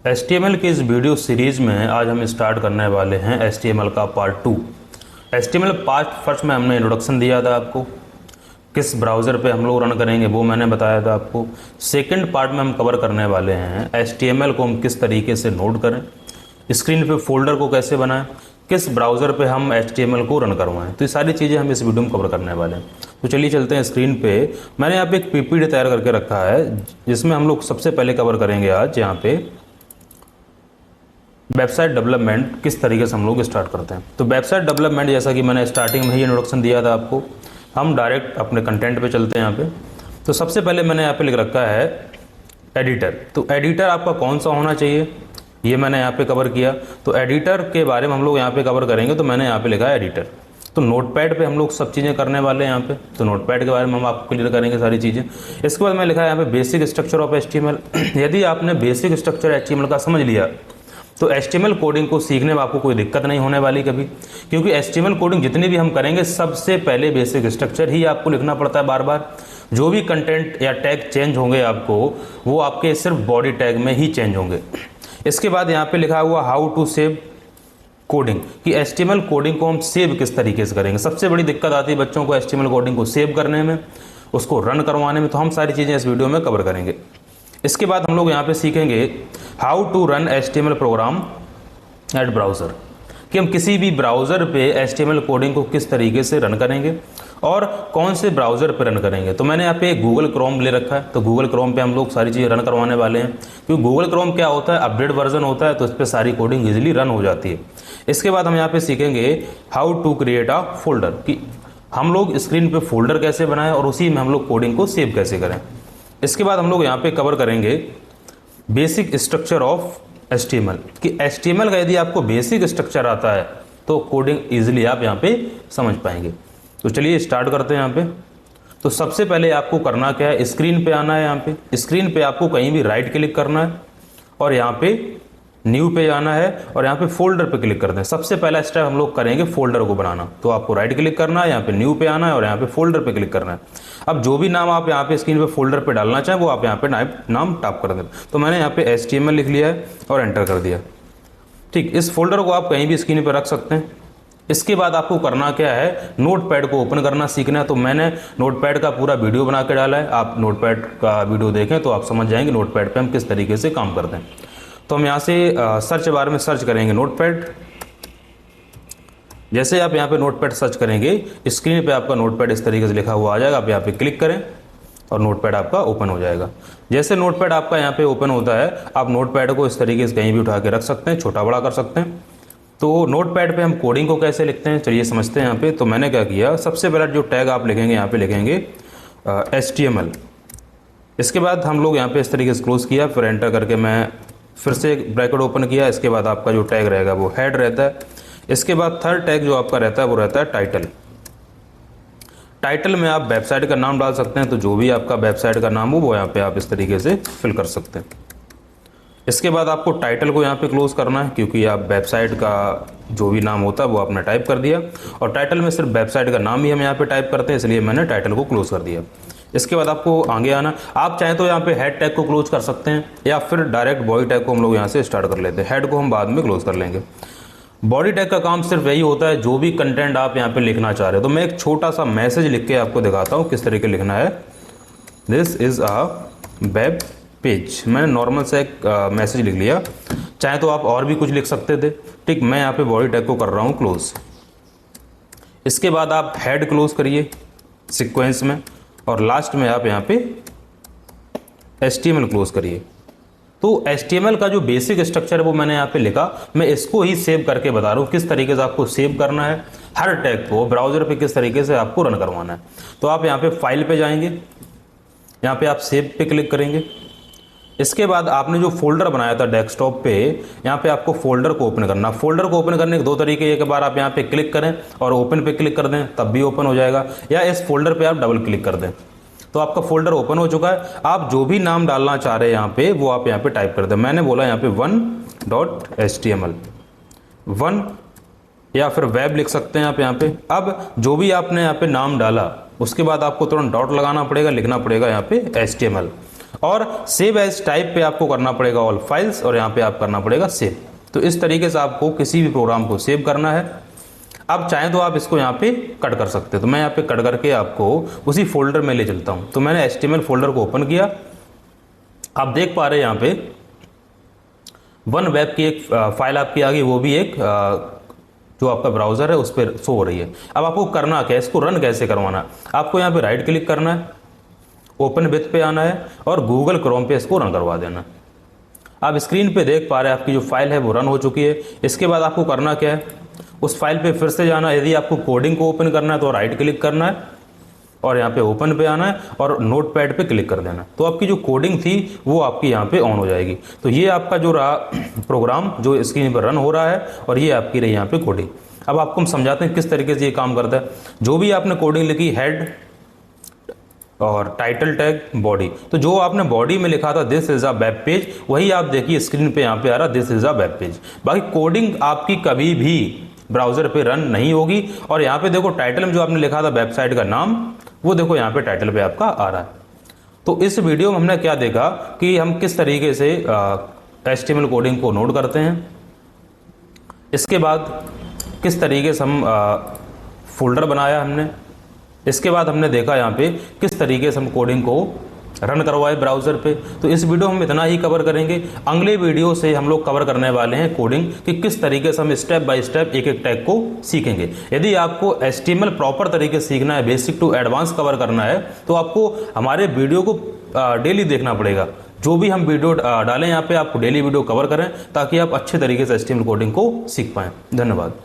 HTML की इस video series में आज हम स्टार्ट करने वाले हैं HTML का पार्ट 2। HTML पार्ट फर्स्ट में हमने इंट्रोडक्शन दिया था आपको, किस ब्राउज़र पे हम लोग रन करेंगे वो मैंने बताया था आपको। सेकंड पार्ट में हम कवर करने वाले हैं HTML को हम किस तरीके से नोट करें, स्क्रीन पे फोल्डर को कैसे बनाएं, किस ब्राउज़र पे हम HTML को रन करवाएं। तो ये सारी चीज़ें हम इस वीडियो में कवर करने वाले हैं। तो चलिए चलते हैं स्क्रीन पे। मैंने यहाँ पे एक PPT तैयार करके रखा है जिसमें हम लोग सबसे पहले कवर करेंगे आज यहाँ पे वेबसाइट डेवलपमेंट किस तरीके से हम लोग स्टार्ट करते हैं। तो वेबसाइट डेवलपमेंट, जैसा कि मैंने स्टार्टिंग में ही इंट्रोडक्शन दिया था आपको, हम डायरेक्ट अपने कंटेंट पे चलते हैं यहाँ पे। तो सबसे पहले मैंने यहाँ पे लिख रखा है एडिटर। तो एडिटर आपका कौन सा होना चाहिए ये मैंने यहाँ पे कवर किया। तो एडिटर के बारे में हम लोग यहाँ पे कवर करेंगे। तो मैंने यहाँ पे लिखा है एडिटर। तो नोटपैड पे हम लोग सब चीज़ें करने वाले हैं यहाँ पे। तो नोटपैड के बारे में हम आपको क्लियर करेंगे सारी चीज़ें। इसके बाद मैं लिखा है यहाँ पे बेसिक स्ट्रक्चर ऑफ HTML। यदि आपने बेसिक स्ट्रक्चर HTML का समझ लिया तो HTML कोडिंग को सीखने में आपको कोई दिक्कत नहीं होने वाली कभी, क्योंकि HTML कोडिंग जितनी भी हम करेंगे सबसे पहले बेसिक स्ट्रक्चर ही आपको लिखना पड़ता है बार बार। जो भी कंटेंट या टैग चेंज होंगे आपको, वो आपके सिर्फ बॉडी टैग में ही चेंज होंगे। इसके बाद यहाँ पे लिखा हुआ हाउ टू सेव कोडिंग, कि HTML कोडिंग को हम सेव किस तरीके से करेंगे। सबसे बड़ी दिक्कत आती है बच्चों को HTML कोडिंग को सेव करने में, उसको रन करवाने में। तो हम सारी चीज़ें इस वीडियो में कवर करेंगे। इसके बाद हम लोग यहाँ पे सीखेंगे how to run HTML program at browser, कि हम किसी भी ब्राउज़र पे HTML कोडिंग को किस तरीके से रन करेंगे और कौन से ब्राउज़र पे रन करेंगे। तो मैंने यहाँ पे गूगल क्रोम ले रखा है। तो गूगल क्रोम पे हम लोग सारी चीज़ें रन करवाने वाले हैं, क्योंकि गूगल क्रोम क्या होता है, अपडेट वर्जन होता है, तो इस पर सारी कोडिंग ईजिली रन हो जाती है। इसके बाद हम यहाँ पे सीखेंगे how to create a folder, कि हम लोग स्क्रीन पे फोल्डर कैसे बनाएं और उसी में हम लोग कोडिंग को सेव कैसे करें। इसके बाद हम लोग यहाँ पे कवर करेंगे बेसिक स्ट्रक्चर ऑफ HTML, कि HTML का यदि आपको बेसिक स्ट्रक्चर आता है तो कोडिंग इजीली आप यहाँ पे समझ पाएंगे। तो चलिए स्टार्ट करते हैं यहाँ पे। तो सबसे पहले आपको करना क्या है, स्क्रीन पे आना है। यहाँ पे स्क्रीन पे आपको कहीं भी राइट क्लिक करना है और यहाँ पे न्यू पे जाना है और यहाँ पे फोल्डर पे क्लिक करते हैं। सबसे पहला स्टेप हम लोग करेंगे फोल्डर को बनाना। तो आपको राइट क्लिक करना है, यहाँ पे न्यू पे आना है और यहाँ पे फोल्डर पे क्लिक करना है। अब जो भी नाम आप यहाँ पे स्क्रीन पे फोल्डर पे डालना चाहें वो आप यहाँ पे नाम टाइप कर दें। तो मैंने यहाँ पे HTML लिख लिया है और एंटर कर दिया। ठीक, इस फोल्डर को आप कहीं भी स्क्रीन पर रख सकते हैं। इसके बाद आपको करना क्या है, नोटपैड को ओपन करना सीखना है। तो मैंने नोटपैड का पूरा वीडियो बना के डाला है, आप नोटपैड का वीडियो देखें तो आप समझ जाएंगे नोटपैड पे हम किस तरीके से काम करते हैं। तो हम यहाँ से सर्च बार में सर्च करेंगे नोटपैड। जैसे आप यहाँ पे नोटपैड सर्च करेंगे, स्क्रीन पे आपका नोटपैड इस तरीके से लिखा हुआ आ जाएगा। आप यहाँ पे क्लिक करें और नोटपैड आपका ओपन हो जाएगा। जैसे नोटपैड आपका यहाँ पे ओपन होता है, आप नोटपैड को इस तरीके से कहीं भी उठा के रख सकते हैं, छोटा बड़ा कर सकते हैं। तो नोटपैड पे हम कोडिंग को कैसे लिखते हैं चलिए समझते हैं यहाँ पे। तो मैंने क्या किया, सबसे पहला जो टैग आप लिखेंगे यहाँ पे लिखेंगे HTML। इसके बाद हम लोग यहाँ पे इस तरीके से क्लोज किया, फिर एंटर करके मैं फिर से एक ब्रैकेट ओपन किया। इसके बाद आपका जो टैग रहेगा वो हेड रहता है। इसके बाद थर्ड टैग जो आपका रहता है वो रहता है टाइटल। टाइटल में आप वेबसाइट का नाम डाल सकते हैं। तो जो भी आपका वेबसाइट का नाम हो वो यहाँ पे आप इस तरीके से फिल कर सकते हैं। इसके बाद आपको टाइटल को यहाँ पे क्लोज करना है, क्योंकि आप वेबसाइट का जो भी नाम होता है वो आपने टाइप कर दिया और टाइटल में सिर्फ वेबसाइट का नाम ही हम यहाँ पे टाइप करते हैं, इसलिए मैंने टाइटल को क्लोज कर दिया। इसके बाद आपको आगे आना, आप चाहें तो यहाँ पे हेड टैग को क्लोज कर सकते हैं या फिर डायरेक्ट बॉडी टैग को हम लोग यहाँ से स्टार्ट कर लेते हैं। हेड को हम बाद में क्लोज कर लेंगे। बॉडी टैग का काम सिर्फ यही होता है, जो भी कंटेंट आप यहाँ पे लिखना चाह रहे हो। तो मैं एक छोटा सा मैसेज लिख के आपको दिखाता हूँ किस तरीके लिखना है। This is a web page. मैंने नॉर्मल से एक मैसेज लिख लिया, चाहे तो आप और भी कुछ लिख सकते थे। ठीक, मैं यहाँ पे बॉडी टैग को कर रहा हूँ क्लोज। इसके बाद आप हेड क्लोज करिए सीक्वेंस में और लास्ट में आप यहाँ पे HTML क्लोज करिए। तो HTML का जो बेसिक स्ट्रक्चर है वो मैंने यहाँ पे लिखा। मैं इसको ही सेव करके बता रहा हूँ किस तरीके से आपको सेव करना है, हर टैग को ब्राउजर पे किस तरीके से आपको रन करवाना है। तो आप यहाँ पे फाइल पे जाएंगे, यहाँ पे आप सेव पे क्लिक करेंगे। इसके बाद आपने जो फोल्डर बनाया था डेस्कटॉप पे, यहाँ पे आपको फोल्डर को ओपन करना। फोल्डर को ओपन करने के दो तरीके, एक बार आप यहाँ पे क्लिक करें और ओपन पे क्लिक कर दें तब भी ओपन हो जाएगा, या इस फोल्डर पे आप डबल क्लिक कर दें तो आपका फोल्डर ओपन हो चुका है। आप जो भी नाम डालना चाह रहे हैं यहाँ पे वो आप यहाँ पे टाइप कर दें। मैंने बोला यहाँ पे 1.html 1, या फिर वेब लिख सकते हैं आप यहाँ पे। अब जो भी आपने यहाँ पे नाम डाला उसके बाद आपको तुरंत डॉट लगाना पड़ेगा, लिखना पड़ेगा यहाँ पे HTML। और सेव एज टाइप पे आपको करना पड़ेगा ऑल फाइल्स, और यहाँ पे आप करना पड़ेगा सेव। तो इस तरीके से आपको किसी भी प्रोग्राम को सेव करना है। अब चाहें तो आप इसको यहाँ पे कट कर सकते हैं, तो मैं यहाँ पे कट करके आपको उसी फोल्डर में ले चलता हूँ। तो मैंने HTML फोल्डर को ओपन किया, आप देख पा रहे हैं यहाँ पे वन वेब की एक फाइल आपकी आ गई, वो भी एक जो आपका ब्राउज़र है उस पर शो हो रही है। अब आपको करना क्या है, इसको रन कैसे करवाना है, आपको यहाँ पे राइट क्लिक करना है, ओपन विथ पे आना है और गूगल क्रोम पे इसको रन करवा देना। आप स्क्रीन पे देख पा रहे हैं आपकी जो फाइल है वो रन हो चुकी है। इसके बाद आपको करना क्या है, उस फाइल पे फिर से जाना है। यदि आपको कोडिंग को ओपन करना है तो राइट क्लिक करना है और यहाँ पे ओपन पे आना है और नोटपैड पे क्लिक कर देना, तो आपकी जो कोडिंग थी वो आपकी यहाँ पे ऑन हो जाएगी। तो ये आपका जो रहा प्रोग्राम जो स्क्रीन पर रन हो रहा है और ये आपकी रही यहाँ पे कोडिंग। अब आपको हम समझाते हैं किस तरीके से ये काम करता है। जो भी आपने कोडिंग लिखी, हेड और टाइटल टैग, बॉडी, तो जो आपने बॉडी में लिखा था this is a web page, वही आप देखिए स्क्रीन पे यहाँ पे आ रहा this is a web page. बाकी कोडिंग आपकी कभी भी ब्राउजर पे रन नहीं होगी। और यहाँ पे देखो टाइटल में जो आपने लिखा था वेबसाइट का नाम, वो देखो यहाँ पे टाइटल पे आपका आ रहा है। तो इस वीडियो में हमने क्या देखा कि हम किस तरीके से HTML कोडिंग को नोट करते हैं, इसके बाद किस तरीके से हम फोल्डर बनाया हमने, इसके बाद हमने देखा यहाँ पे किस तरीके से हम कोडिंग को रन करवाए ब्राउज़र पे। तो इस वीडियो में हम इतना ही कवर करेंगे। अगले वीडियो से हम लोग कवर करने वाले हैं कोडिंग कि किस तरीके से हम स्टेप बाय स्टेप एक एक टैग को सीखेंगे। यदि आपको HTML प्रॉपर तरीके से सीखना है, बेसिक टू एडवांस कवर करना है, तो आपको हमारे वीडियो को डेली देखना पड़ेगा। जो भी हम वीडियो डालें यहाँ पे आपको डेली वीडियो कवर करें ताकि आप अच्छे तरीके से HTML कोडिंग को सीख पाएँ। धन्यवाद।